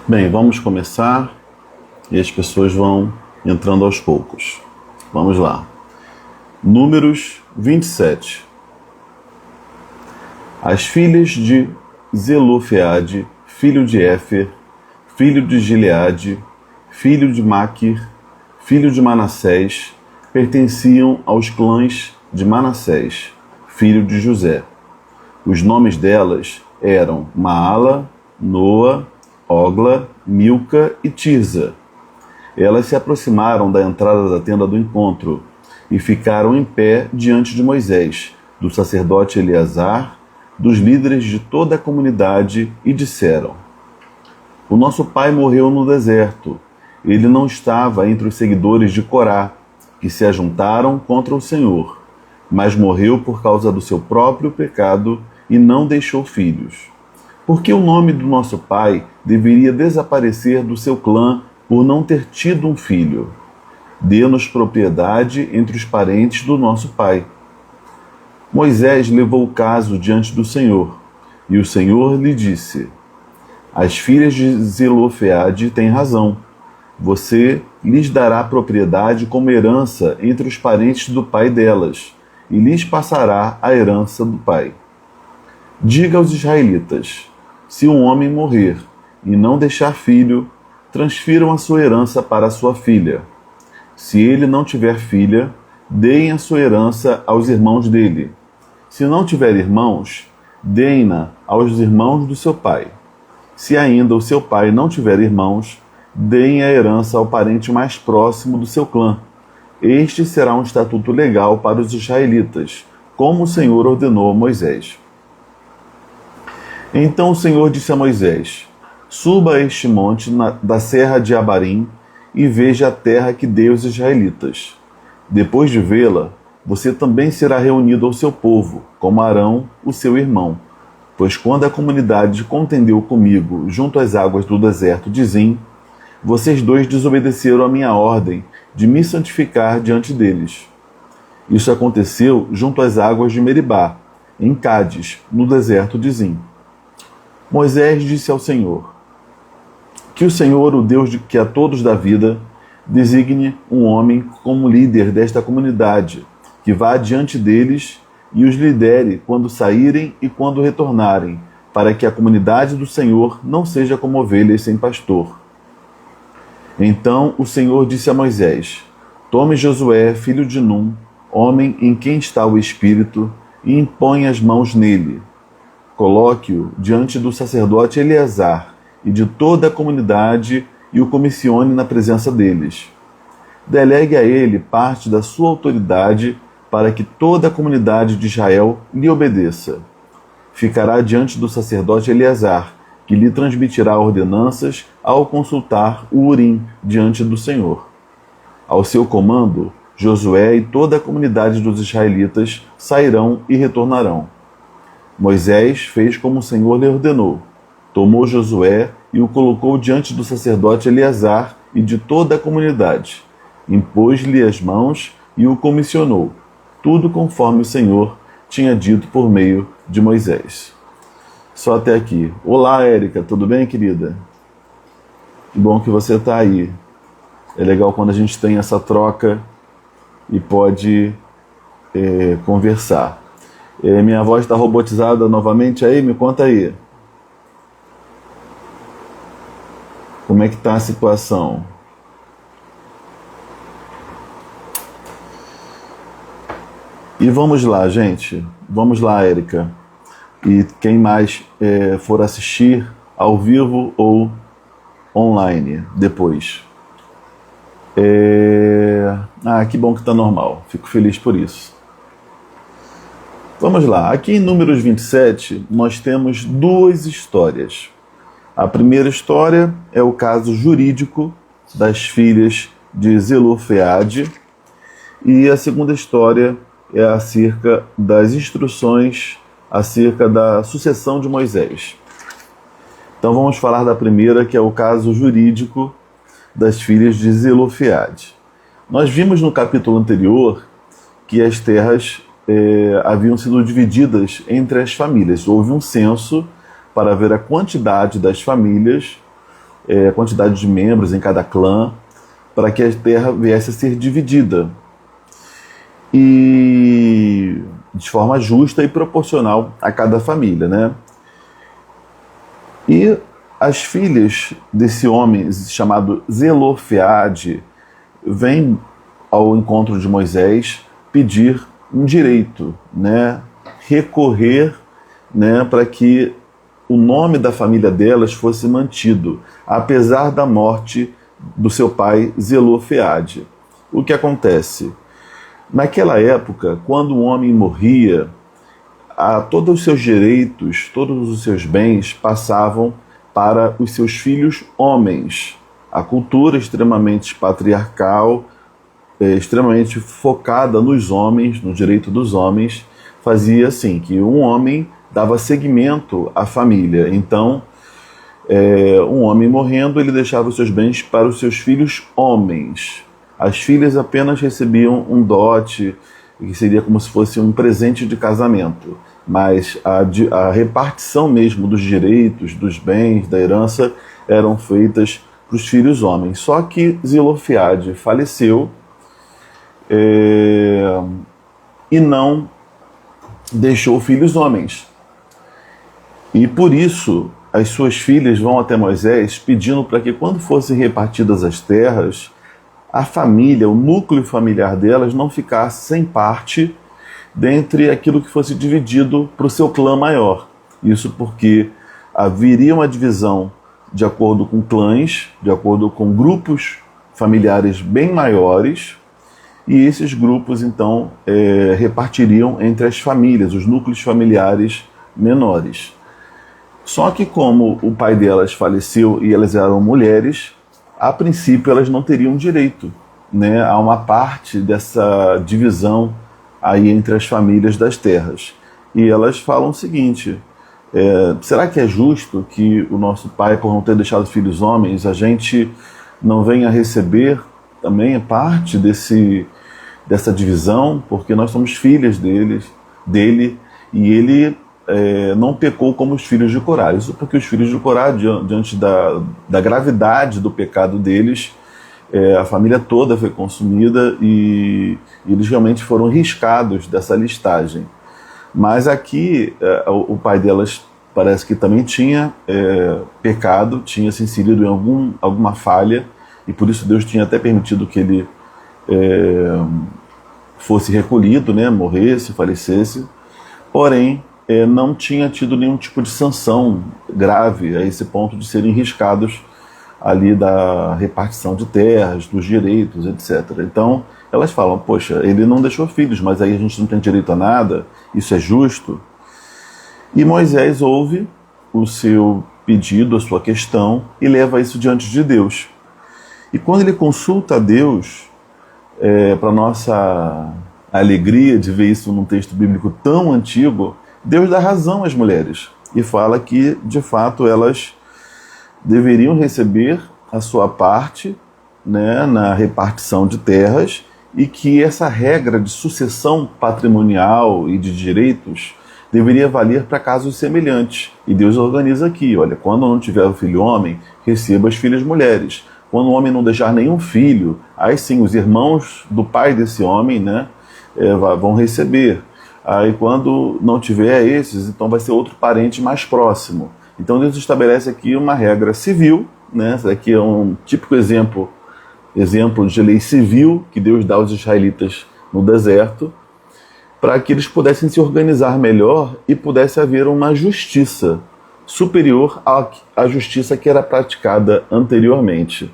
Bem, vamos começar e as pessoas vão entrando aos poucos. Vamos lá. Números 27. As filhas de Zelofeade, filho de Éfer, filho de Gileade, filho de Maquir, filho de Manassés, pertenciam aos clãs de Manassés, filho de José. Os nomes delas eram Maala, Noa, Ogla, Milca e Tirza. Elas se aproximaram da entrada da tenda do encontro e ficaram em pé diante de Moisés, do sacerdote Eleazar, dos líderes de toda a comunidade, e disseram: O nosso pai morreu no deserto. Ele não estava entre os seguidores de Corá, que se ajuntaram contra o Senhor, mas morreu por causa do seu próprio pecado e não deixou filhos. Por que o nome do nosso pai deveria desaparecer do seu clã por não ter tido um filho? Dê-nos propriedade entre os parentes do nosso pai. Moisés levou o caso diante do Senhor, e o Senhor lhe disse: As filhas de Zelofeade têm razão. Você lhes dará propriedade como herança entre os parentes do pai delas, e lhes passará a herança do pai. Diga aos israelitas: se um homem morrer e não deixar filho, transfiram a sua herança para a sua filha. Se ele não tiver filha, deem a sua herança aos irmãos dele. Se não tiver irmãos, deem-na aos irmãos do seu pai. Se ainda o seu pai não tiver irmãos, deem a herança ao parente mais próximo do seu clã. Este será um estatuto legal para os israelitas, como o Senhor ordenou a Moisés. Então o Senhor disse a Moisés: Suba a este monte da serra de Abarim e veja a terra que dei aos israelitas. Depois de vê-la, você também será reunido ao seu povo, como Arão, o seu irmão. Pois quando a comunidade contendeu comigo junto às águas do deserto de Zim, vocês dois desobedeceram a minha ordem de me santificar diante deles. Isso aconteceu junto às águas de Meribá, em Cádiz, no deserto de Zim. Moisés disse ao Senhor: Que o Senhor, o Deus que a todos dá vida, designe um homem como líder desta comunidade, que vá adiante deles e os lidere quando saírem e quando retornarem, para que a comunidade do Senhor não seja como ovelhas sem pastor. Então o Senhor disse a Moisés: Tome Josué, filho de Num, homem em quem está o Espírito, e impõe as mãos nele. Coloque-o diante do sacerdote Eleazar e de toda a comunidade e o comissione na presença deles. Delegue a ele parte da sua autoridade para que toda a comunidade de Israel lhe obedeça. Ficará diante do sacerdote Eleazar, que lhe transmitirá ordenanças ao consultar o Urim diante do Senhor. Ao seu comando, Josué e toda a comunidade dos israelitas sairão e retornarão. Moisés fez como o Senhor lhe ordenou. Tomou Josué e o colocou diante do sacerdote Eleazar e de toda a comunidade. Impôs-lhe as mãos e o comissionou, tudo conforme o Senhor tinha dito por meio de Moisés. Só até aqui. Olá, Érica, tudo bem, querida? Que bom que você está aí. É legal quando a gente tem essa troca e pode conversar. Minha voz está robotizada novamente aí? Me conta aí. Como é que está a situação? E vamos lá, gente. Vamos lá, Érica. E quem mais for assistir ao vivo ou online depois. Que bom que está normal. Fico feliz por isso. Vamos lá. Aqui em Números 27, nós temos duas histórias. A primeira história é o caso jurídico das filhas de Zelofeade, e a segunda história é acerca das instruções acerca da sucessão de Moisés. Então vamos falar da primeira, que é o caso jurídico das filhas de Zelofeade. Nós vimos no capítulo anterior que as terras haviam sido divididas entre as famílias. Houve um censo para ver a quantidade das famílias, a quantidade de membros em cada clã, para que a terra viesse a ser dividida. E de forma justa e proporcional a cada família, né? E as filhas desse homem chamado Zelofeade vêm ao encontro de Moisés pedir um direito, né? Recorrer, né? Para que o nome da família delas fosse mantido, apesar da morte do seu pai Zelofeade. O que acontece? Naquela época, quando um homem morria, todos os seus direitos, todos os seus bens passavam para os seus filhos homens. A cultura extremamente patriarcal, extremamente focada nos homens, no direito dos homens, fazia assim, que um homem dava seguimento à família. Então, um homem morrendo, ele deixava os seus bens para os seus filhos homens. As filhas apenas recebiam um dote, que seria como se fosse um presente de casamento. Mas a repartição mesmo dos direitos, dos bens, da herança, eram feitas para os filhos homens. Só que Zelofeade faleceu e não deixou filhos homens. E por isso as suas filhas vão até Moisés pedindo para que quando fossem repartidas as terras, a família, o núcleo familiar delas não ficasse sem parte dentre aquilo que fosse dividido para o seu clã maior. Isso porque haveria uma divisão de acordo com clãs, de acordo com grupos familiares bem maiores, e esses grupos então repartiriam entre as famílias, os núcleos familiares menores. Só que como o pai delas faleceu e elas eram mulheres, a princípio elas não teriam direito, né, a uma parte dessa divisão aí entre as famílias das terras. E elas falam o seguinte: será que é justo que o nosso pai, por não ter deixado filhos homens, a gente não venha receber também parte dessa divisão, porque nós somos filhas dele, e ele não pecou como os filhos de Corá. Isso porque os filhos de Corá, diante da gravidade do pecado deles, a família toda foi consumida e eles realmente foram riscados dessa listagem. Mas aqui o pai delas parece que também tinha pecado, tinha se inserido em alguma falha, e por isso Deus tinha até permitido que ele fosse recolhido, né, morresse, falecesse. Porém, não tinha tido nenhum tipo de sanção grave a esse ponto de serem riscados ali da repartição de terras, dos direitos, etc. Então, elas falam: poxa, ele não deixou filhos, mas aí a gente não tem direito a nada, isso é justo? E Moisés ouve o seu pedido, a sua questão, e leva isso diante de Deus. E quando ele consulta a Deus, para nossa alegria de ver isso num texto bíblico tão antigo, Deus dá razão às mulheres e fala que, de fato, elas deveriam receber a sua parte, né, na repartição de terras, e que essa regra de sucessão patrimonial e de direitos deveria valer para casos semelhantes. E Deus organiza aqui: olha, quando não tiver o filho homem, receba as filhas mulheres. Quando o homem não deixar nenhum filho, aí sim os irmãos do pai desse homem, né, vão receber. Aí quando não tiver esses, então vai ser outro parente mais próximo. Então Deus estabelece aqui uma regra civil, né? Esse aqui é um típico exemplo de lei civil que Deus dá aos israelitas no deserto, para que eles pudessem se organizar melhor e pudesse haver uma justiça superior à justiça que era praticada anteriormente.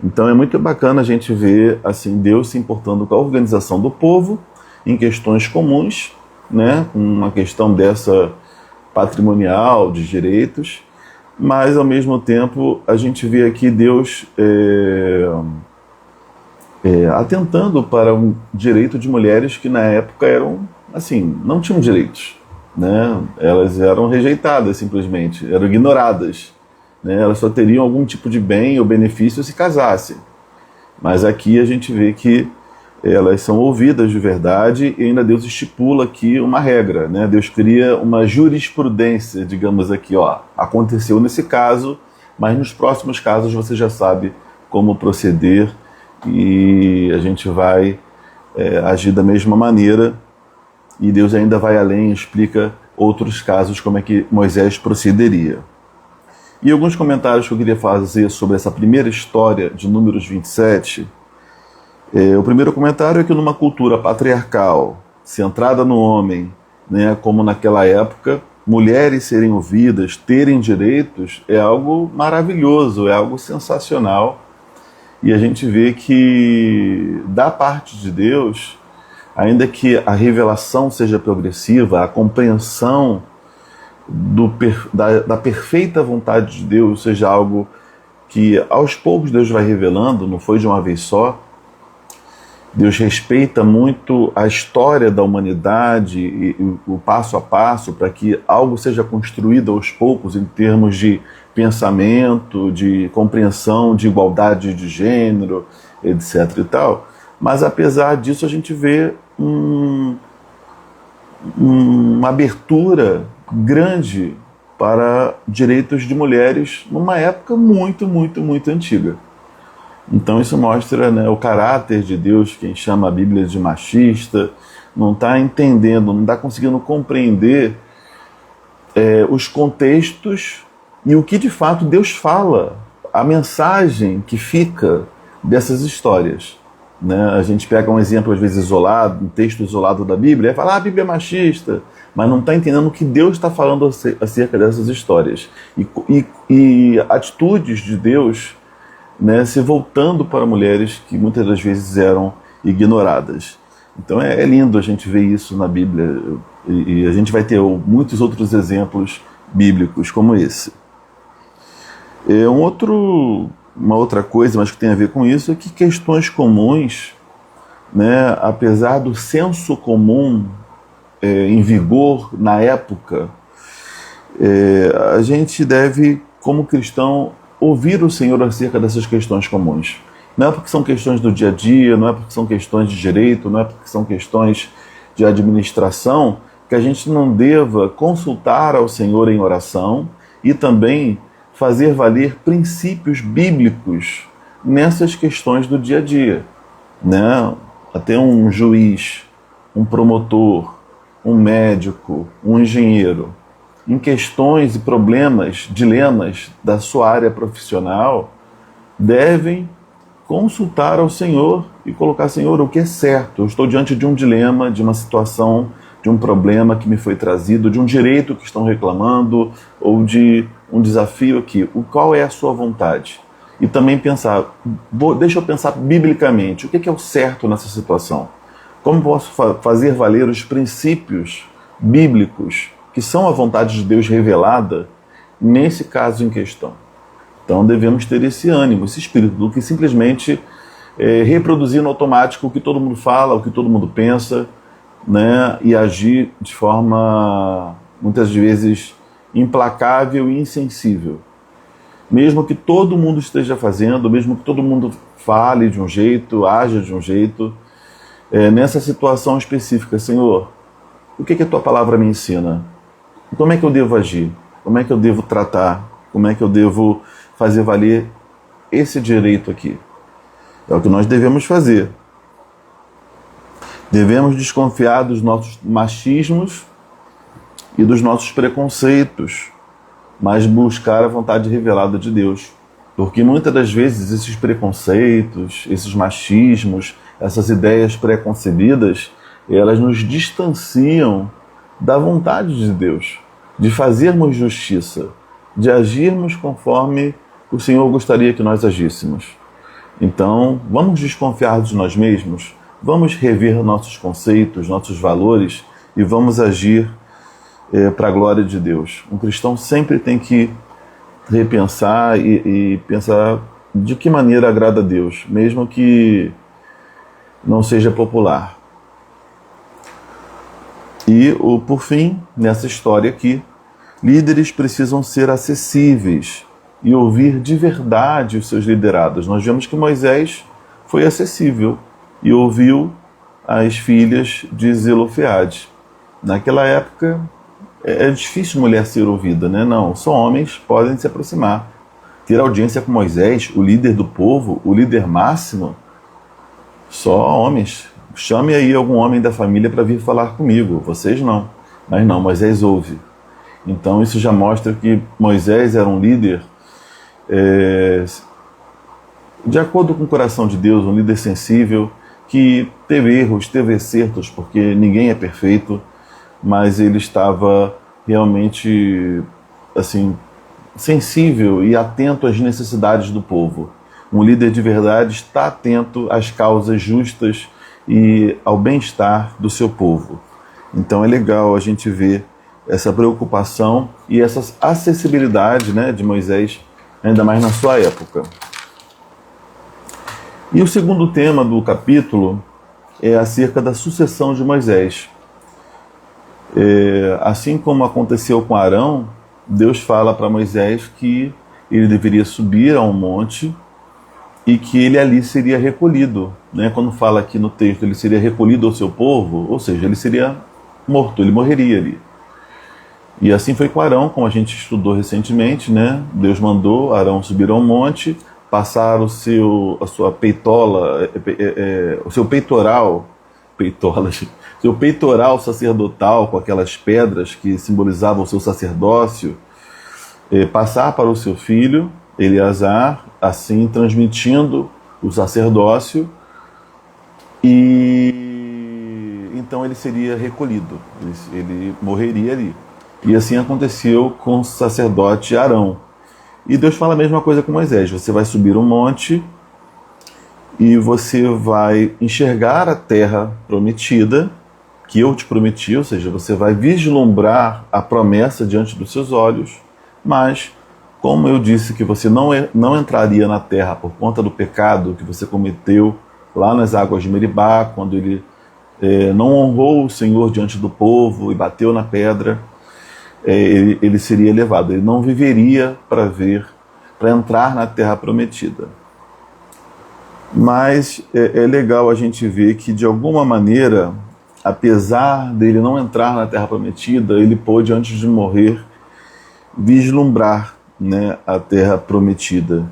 Então é muito bacana a gente ver assim Deus se importando com a organização do povo em questões comuns, né, uma questão dessa patrimonial, de direitos, mas ao mesmo tempo a gente vê aqui Deus atentando para um direito de mulheres que na época eram, assim, não tinham direitos, né? Elas eram rejeitadas simplesmente, eram ignoradas, né? Elas só teriam algum tipo de bem ou benefício se casassem. Mas aqui a gente vê que elas são ouvidas de verdade e ainda Deus estipula aqui uma regra, né? Deus cria uma jurisprudência, digamos aqui, ó, aconteceu nesse caso, mas nos próximos casos você já sabe como proceder e a gente vai agir da mesma maneira, e Deus ainda vai além e explica outros casos como é que Moisés procederia. E alguns comentários que eu queria fazer sobre essa primeira história de Números 27. O primeiro comentário é que numa cultura patriarcal, centrada no homem, né, como naquela época, mulheres serem ouvidas, terem direitos, é algo maravilhoso, é algo sensacional. E a gente vê que, da parte de Deus, ainda que a revelação seja progressiva, a compreensão da perfeita vontade de Deus seja algo que aos poucos Deus vai revelando, não foi de uma vez só. Deus respeita muito a história da humanidade e o passo a passo para que algo seja construído aos poucos em termos de pensamento, de compreensão, de igualdade de gênero, etc. e tal. Mas apesar disso a gente vê uma abertura grande para direitos de mulheres numa época muito, muito, muito antiga. Então isso mostra, né, o caráter de Deus, quem chama a Bíblia de machista, não está entendendo, não está conseguindo compreender os contextos e o que de fato Deus fala, a mensagem que fica dessas histórias. Né? A gente pega um exemplo às vezes isolado, um texto isolado da Bíblia, e fala, a Bíblia é machista, mas não está entendendo o que Deus está falando acerca dessas histórias. E atitudes de Deus, né, se voltando para mulheres que muitas das vezes eram ignoradas. Então é lindo a gente ver isso na Bíblia, e a gente vai ter muitos outros exemplos bíblicos como esse. Uma outra coisa, mas que tem a ver com isso, é que questões comuns, né, apesar do senso comum em vigor na época, a gente deve, como cristão, ouvir o Senhor acerca dessas questões comuns. Não é porque são questões do dia a dia, não é porque são questões de direito, não é porque são questões de administração, que a gente não deva consultar ao Senhor em oração e também fazer valer princípios bíblicos nessas questões do dia a dia. Né? Até um juiz, um promotor, um médico, um engenheiro, em questões e problemas, dilemas da sua área profissional, devem consultar ao Senhor e colocar, Senhor, o que é certo? Eu estou diante de um dilema, de uma situação, de um problema que me foi trazido, de um direito que estão reclamando, ou de um desafio aqui. Qual é a sua vontade? E também pensar, deixa eu pensar biblicamente, o que é o certo nessa situação? Como posso fazer valer os princípios bíblicos que são a vontade de Deus revelada nesse caso em questão? Então devemos ter esse ânimo, esse espírito, do que simplesmente reproduzir no automático o que todo mundo fala, o que todo mundo pensa, né, e agir de forma, muitas vezes, implacável e insensível. Mesmo que todo mundo esteja fazendo, mesmo que todo mundo fale de um jeito, haja de um jeito, nessa situação específica, Senhor, o que a Tua palavra me ensina? Como é que eu devo agir? Como é que eu devo tratar? Como é que eu devo fazer valer esse direito aqui? É o que nós devemos fazer. Devemos desconfiar dos nossos machismos e dos nossos preconceitos, mas buscar a vontade revelada de Deus. Porque muitas das vezes esses preconceitos, esses machismos, essas ideias preconcebidas, elas nos distanciam da vontade de Deus, de fazermos justiça, de agirmos conforme o Senhor gostaria que nós agíssemos. Então, vamos desconfiar de nós mesmos, vamos rever nossos conceitos, nossos valores e vamos agir para a glória de Deus. Um cristão sempre tem que repensar e pensar de que maneira agrada a Deus, mesmo que não seja popular. E, por fim, nessa história aqui, líderes precisam ser acessíveis e ouvir de verdade os seus liderados. Nós vemos que Moisés foi acessível e ouviu as filhas de Zelofeade. Naquela época é difícil mulher ser ouvida, né? Não, só homens podem se aproximar. Ter audiência com Moisés, o líder do povo, o líder máximo, só homens. Chame aí algum homem da família para vir falar comigo, vocês não. Mas não, Moisés ouve. Então isso já mostra que Moisés era um líder de acordo com o coração de Deus, um líder sensível, que teve erros, teve acertos, porque ninguém é perfeito, mas ele estava realmente assim, sensível e atento às necessidades do povo. Um líder de verdade está atento às causas justas e ao bem-estar do seu povo. Então é legal a gente ver essa preocupação e essa acessibilidade, né, de Moisés, ainda mais na sua época. E o segundo tema do capítulo é acerca da sucessão de Moisés. Assim como aconteceu com Arão, Deus fala para Moisés que ele deveria subir a um monte e que ele ali seria recolhido. Né? Quando fala aqui no texto, ele seria recolhido ao seu povo, ou seja, ele seria morto, ele morreria ali. E assim foi com Arão, como a gente estudou recentemente, né? Deus mandou Arão subir a um monte, passar a sua peitola, o seu peitoral, seu peitoral sacerdotal com aquelas pedras que simbolizavam o seu sacerdócio, passar para o seu filho, Eleazar, assim transmitindo o sacerdócio, e então ele seria recolhido, ele morreria ali. E assim aconteceu com o sacerdote Arão. E Deus fala a mesma coisa com Moisés: você vai subir um monte e você vai enxergar a terra prometida, que eu te prometi, ou seja, você vai vislumbrar a promessa diante dos seus olhos, mas como eu disse que você não entraria na terra por conta do pecado que você cometeu lá nas águas de Meribá, quando ele não honrou o Senhor diante do povo e bateu na pedra, ele seria levado, ele não viveria para entrar na terra prometida. Mas é legal a gente ver que, de alguma maneira, apesar dele não entrar na terra prometida, ele pôde, antes de morrer, vislumbrar, né, a terra prometida.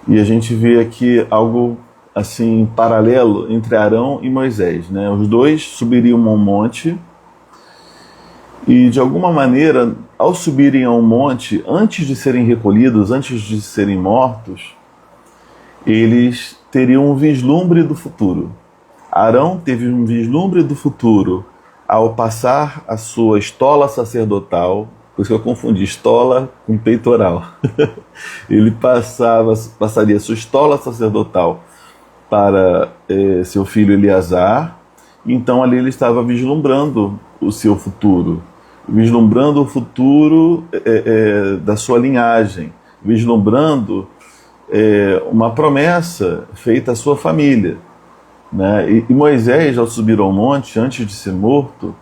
E a gente vê aqui algo assim paralelo entre Arão e Moisés, né? Os dois subiriam a um monte e, de alguma maneira, ao subirem a um monte, antes de serem recolhidos, antes de serem mortos, eles teriam um vislumbre do futuro. Arão teve um vislumbre do futuro ao passar a sua estola sacerdotal, por isso que eu confundi estola com peitoral. Ele passaria a sua estola sacerdotal para seu filho Eleazar. Então ali ele estava vislumbrando o seu futuro, vislumbrando o futuro da sua linhagem, vislumbrando uma promessa feita à sua família, né? E Moisés, ao subir ao monte, antes de ser morto,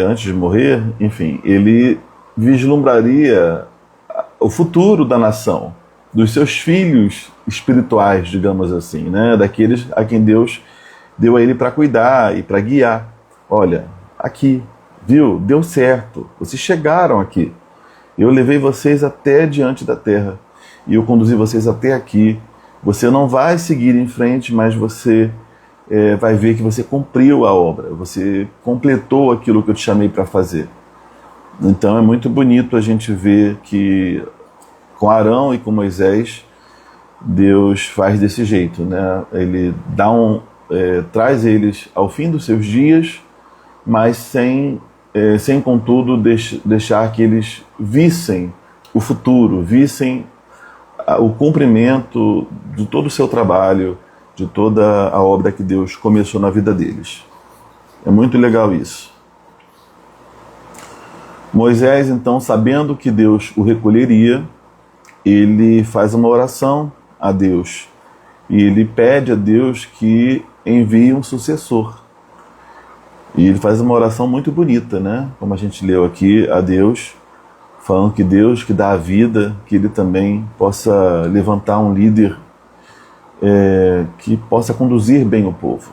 antes de morrer, enfim, ele vislumbraria o futuro da nação, dos seus filhos espirituais, digamos assim, né? Daqueles a quem Deus deu a ele para cuidar e para guiar. Olha, aqui, viu? Deu certo. Vocês chegaram aqui. Eu levei vocês até diante da terra e eu conduzi vocês até aqui. Você não vai seguir em frente, mas você vai ver que você cumpriu a obra. Você completou aquilo que eu te chamei para fazer. Então é muito bonito a gente ver que com Arão e com Moisés, Deus faz desse jeito, né? Ele traz eles ao fim dos seus dias, mas sem contudo deixar que eles vissem o futuro, vissem o cumprimento de todo o seu trabalho, de toda a obra que Deus começou na vida deles. É muito legal isso. Moisés, então, sabendo que Deus o recolheria, ele faz uma oração a Deus e ele pede a Deus que envie um sucessor. E ele faz uma oração muito bonita, né? Como a gente leu aqui, a Deus, falando que Deus que dá a vida, que Ele também possa levantar um líder que possa conduzir bem o povo.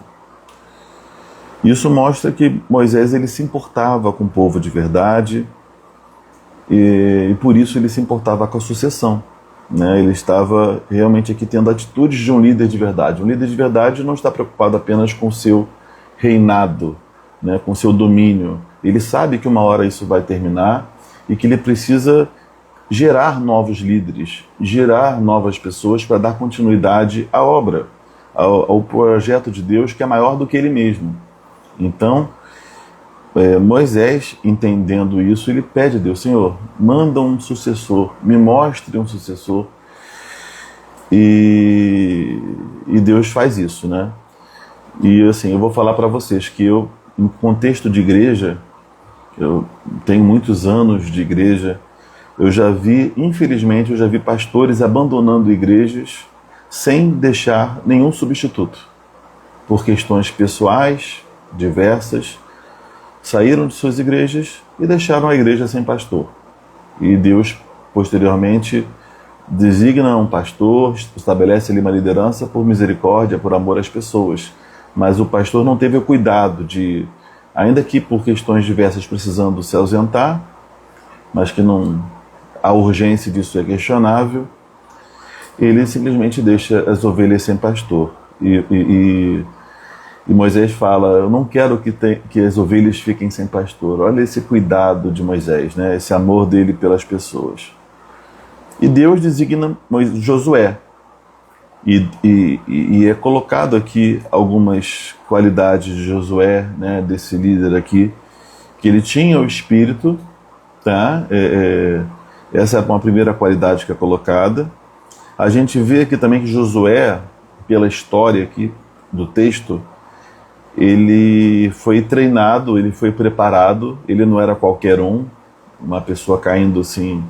Isso mostra que Moisés ele se importava com o povo de verdade e por isso ele se importava com a sucessão. Né? Ele estava realmente aqui tendo atitudes de um líder de verdade. Um líder de verdade não está preocupado apenas com o seu reinado, né? Com o seu domínio. Ele sabe que uma hora isso vai terminar e que ele precisa gerar novos líderes, gerar novas pessoas para dar continuidade à obra, ao projeto de Deus que é maior do que ele mesmo. Então, Moisés, entendendo isso, ele pede a Deus: Senhor, manda um sucessor, me mostre um sucessor. E Deus faz isso, né? E assim, eu vou falar para vocês que eu, em contexto de igreja, eu tenho muitos anos de igreja, eu já vi, infelizmente, eu já vi pastores abandonando igrejas sem deixar nenhum substituto, por questões pessoais diversas, saíram de suas igrejas e deixaram a igreja sem pastor. E Deus, posteriormente, designa um pastor, estabelece ali uma liderança por misericórdia, por amor às pessoas. Mas o pastor não teve o cuidado de, ainda que por questões diversas precisando se ausentar, mas que não, a urgência disso é questionável, ele simplesmente deixa as ovelhas sem pastor. E Moisés fala: eu não quero que as ovelhas fiquem sem pastor. Olha esse cuidado de Moisés, né? Esse amor dele pelas pessoas. E Deus designa Josué. E é colocado aqui algumas qualidades de Josué, né? Desse líder aqui, que ele tinha o espírito, tá? Essa é uma primeira qualidade que é colocada. A gente vê aqui também que Josué, pela história aqui do texto, ele foi treinado, ele foi preparado, ele não era qualquer uma pessoa caindo assim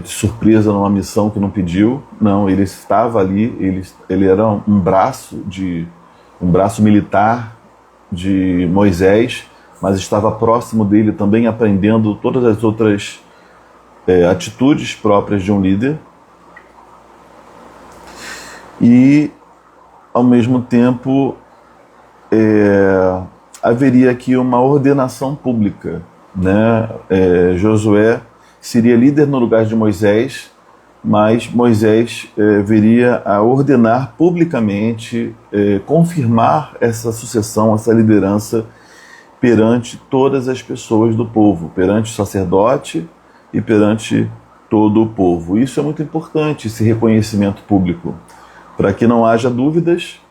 de surpresa numa missão que não pediu. Não, ele estava ali, ele era um braço militar de Moisés, mas estava próximo dele também, aprendendo todas as outras atitudes próprias de um líder. E ao mesmo tempo haveria aqui uma ordenação pública, né? Josué seria líder no lugar de Moisés, mas Moisés viria a ordenar publicamente, confirmar essa sucessão, essa liderança perante todas as pessoas do povo, perante o sacerdote e perante todo o povo. Isso é muito importante, esse reconhecimento público, para que não haja dúvidas,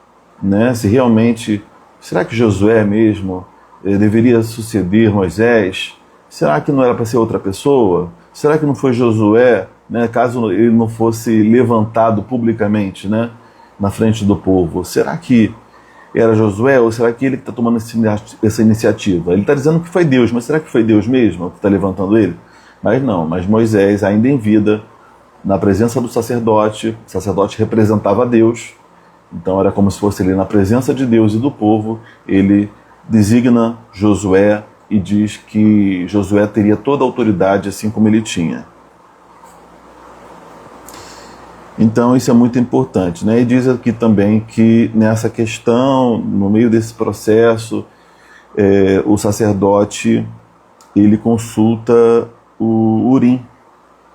né? Se realmente, será que Josué mesmo deveria suceder Moisés? Será que não era para ser outra pessoa? Será que não foi Josué, né, caso ele não fosse levantado publicamente, né, na frente do povo? Será que era Josué ou será que ele que está tomando essa iniciativa? Ele está dizendo que foi Deus, mas será que foi Deus mesmo que está levantando ele? Mas não, mas Moisés, ainda em vida, na presença do sacerdote, o sacerdote representava Deus, então era como se fosse ele na presença de Deus e do povo. Ele designa Josué e diz que Josué teria toda a autoridade assim como ele tinha. Então isso é muito importante, né? E diz aqui também que nessa questão, no meio desse processo, o sacerdote ele consulta o Urim,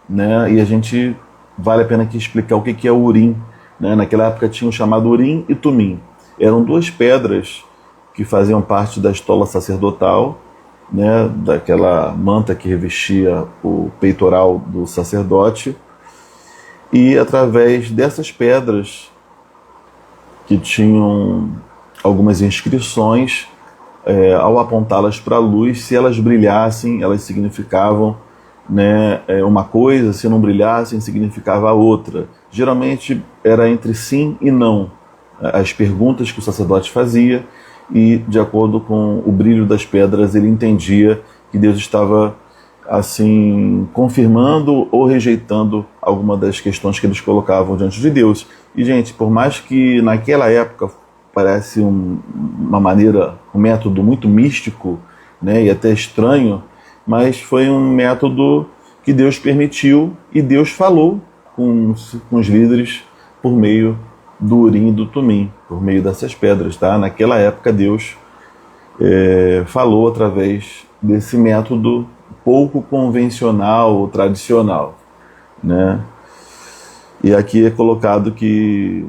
né? E a gente vale a pena aqui explicar o que é o Urim, né? Naquela época tinha o chamado Urim e Tumim. Eram duas pedras que faziam parte da estola sacerdotal, né? Daquela manta que revestia o peitoral do sacerdote. E através dessas pedras, que tinham algumas inscrições, ao apontá-las para a luz, se elas brilhassem, elas significavam, né, uma coisa, se não brilhassem, significava outra. Geralmente era entre sim e não as perguntas que o sacerdote fazia, e de acordo com o brilho das pedras ele entendia que Deus estava assim confirmando ou rejeitando alguma das questões que eles colocavam diante de Deus. E gente, por mais que naquela época parece uma maneira, um método muito místico, né, e até estranho, mas foi um método que Deus permitiu e Deus falou com os líderes por meio do Urim e do Tumim, por meio dessas pedras, tá? Naquela época Deus falou através desse método pouco convencional ou tradicional, né? E aqui é colocado que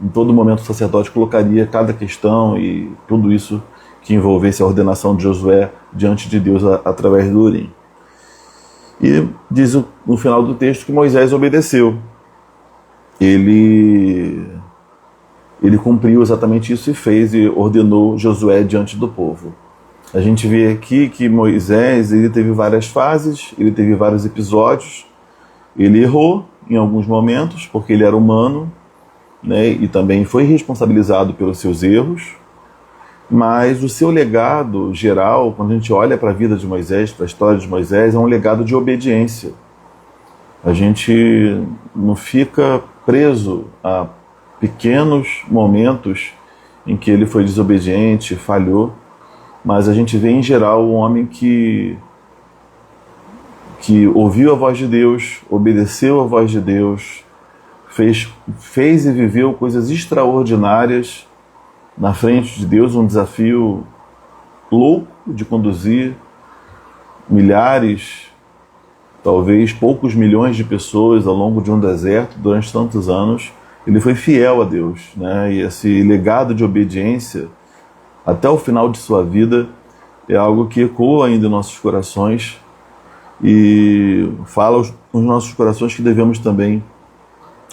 em todo momento o sacerdote colocaria cada questão e tudo isso que envolvesse a ordenação de Josué diante de Deus através do Urim. E diz no final do texto que Moisés obedeceu. Ele cumpriu exatamente isso e fez e ordenou Josué diante do povo. A gente vê aqui que Moisés ele teve várias fases, ele teve vários episódios, ele errou em alguns momentos, porque ele era humano, né, e também foi responsabilizado pelos seus erros, mas o seu legado geral, quando a gente olha para a vida de Moisés, para a história de Moisés, é um legado de obediência. A gente não fica preso a pequenos momentos em que ele foi desobediente, falhou, mas a gente vê em geral um homem que ouviu a voz de Deus, obedeceu a voz de Deus, fez e viveu coisas extraordinárias na frente de Deus, um desafio louco de conduzir milhares, talvez poucos milhões de pessoas ao longo de um deserto durante tantos anos. Ele foi fiel a Deus, né? E esse legado de obediência até o final de sua vida é algo que ecoa ainda em nossos corações e fala aos nossos corações que devemos também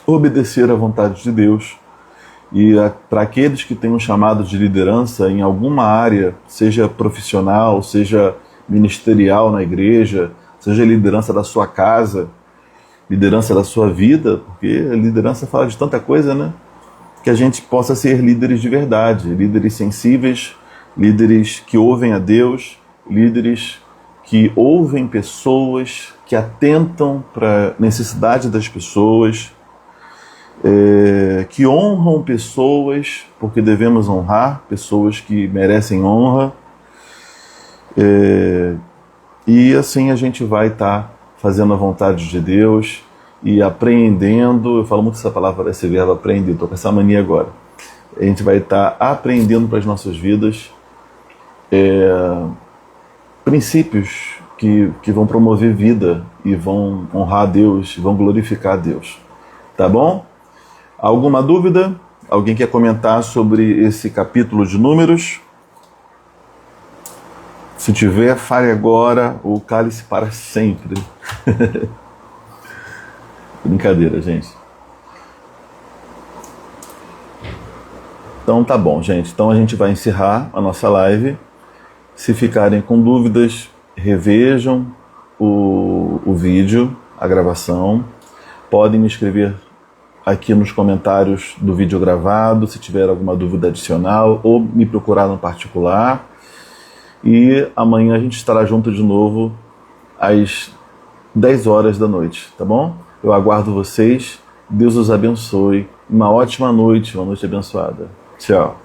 obedecer à vontade de Deus. E para aqueles que têm um chamado de liderança em alguma área, seja profissional, seja ministerial na igreja, seja liderança da sua casa, liderança da sua vida, porque a liderança fala de tanta coisa, né? Que a gente possa ser líderes de verdade, líderes sensíveis, líderes que ouvem a Deus, líderes que ouvem pessoas, que atentam para a necessidade das pessoas, que honram pessoas, porque devemos honrar pessoas que merecem honra, e assim a gente vai estar fazendo a vontade de Deus e apreendendo. Eu falo muito essa palavra, esse verbo aprender, estou com essa mania agora. A gente vai estar aprendendo para as nossas vidas princípios que vão promover vida e vão honrar a Deus, vão glorificar a Deus. Tá bom? Alguma dúvida? Alguém quer comentar sobre esse capítulo de Números? Se tiver, fale agora ou cale-se para sempre. Brincadeira, gente. Então tá bom, gente. Então a gente vai encerrar a nossa live. Se ficarem com dúvidas, revejam o vídeo, a gravação. Podem me escrever aqui nos comentários do vídeo gravado, se tiver alguma dúvida adicional, ou me procurar no particular. E amanhã a gente estará junto de novo às 10 horas da noite, tá bom? Eu aguardo vocês. Deus os abençoe. Uma ótima noite, uma noite abençoada. Tchau.